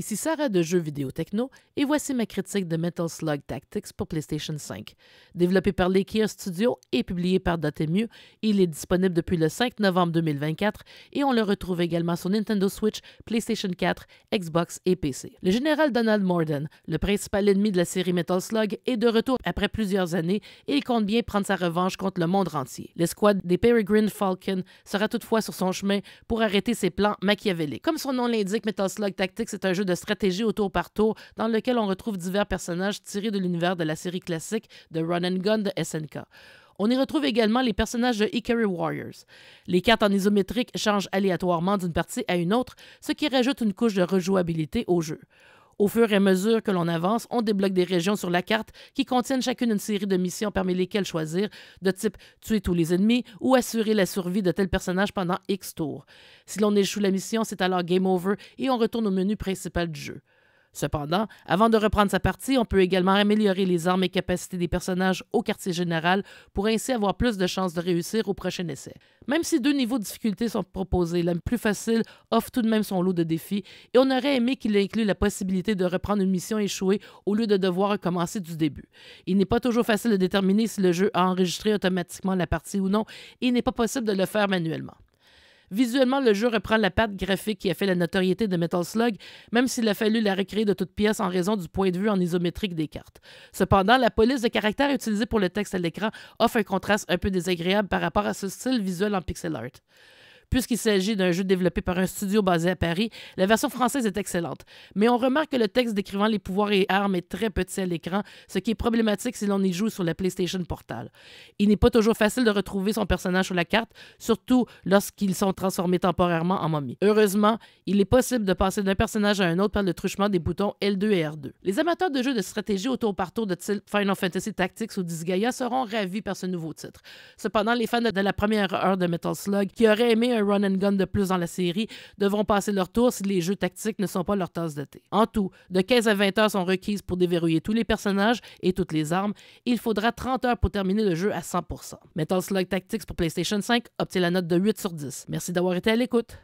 Ici Sarah de Jeux Vidéo Techno et voici ma critique de Metal Slug Tactics pour PlayStation 5. Développé par l'Ikea Studio et publié par Dotemu, il est disponible depuis le 5 novembre 2024 et on le retrouve également sur Nintendo Switch, PlayStation 4, Xbox et PC. Le général Donald Morden, le principal ennemi de la série Metal Slug, est de retour après plusieurs années et il compte bien prendre sa revanche contre le monde entier. L'escouade des Peregrine Falcon sera toutefois sur son chemin pour arrêter ses plans machiavéliques. Comme son nom l'indique, Metal Slug Tactics est un jeu de stratégie au tour par tour dans lequel on retrouve divers personnages tirés de l'univers de la série classique de Run and Gun de SNK. On y retrouve également les personnages de Ikari Warriors. Les cartes en isométrique changent aléatoirement d'une partie à une autre, ce qui rajoute une couche de rejouabilité au jeu. Au fur et à mesure que l'on avance, on débloque des régions sur la carte qui contiennent chacune une série de missions parmi lesquelles choisir, de type tuer tous les ennemis ou assurer la survie de tel personnage pendant X tours. Si l'on échoue la mission, c'est alors game over et on retourne au menu principal du jeu. Cependant, avant de reprendre sa partie, on peut également améliorer les armes et capacités des personnages au quartier général pour ainsi avoir plus de chances de réussir au prochain essai. Même si 2 niveaux de difficulté sont proposés, le plus facile offre tout de même son lot de défis et on aurait aimé qu'il inclue la possibilité de reprendre une mission échouée au lieu de devoir recommencer du début. Il n'est pas toujours facile de déterminer si le jeu a enregistré automatiquement la partie ou non et il n'est pas possible de le faire manuellement. Visuellement, le jeu reprend la patte graphique qui a fait la notoriété de Metal Slug, même s'il a fallu la recréer de toutes pièces en raison du point de vue en isométrique des cartes. Cependant, la police de caractère utilisée pour le texte à l'écran offre un contraste un peu désagréable par rapport à ce style visuel en pixel art. Puisqu'il s'agit d'un jeu développé par un studio basé à Paris, la version française est excellente. Mais on remarque que le texte décrivant les pouvoirs et armes est très petit à l'écran, ce qui est problématique si l'on y joue sur la PlayStation Portale. Il n'est pas toujours facile de retrouver son personnage sur la carte, surtout lorsqu'ils sont transformés temporairement en momie. Heureusement, il est possible de passer d'un personnage à un autre par le truchement des boutons L2 et R2. Les amateurs de jeux de stratégie au tour par tour de style Final Fantasy Tactics ou Disgaea seront ravis par ce nouveau titre. Cependant, les fans de la première heure de Metal Slug qui auraient aimé un run and gun de plus dans la série devront passer leur tour si les jeux tactiques ne sont pas leur tasse de thé. En tout, de 15 à 20 heures sont requises pour déverrouiller tous les personnages et toutes les armes. Il faudra 30 heures pour terminer le jeu à 100%. Metal Slug Tactics pour PlayStation 5 obtient la note de 8 sur 10. Merci d'avoir été à l'écoute.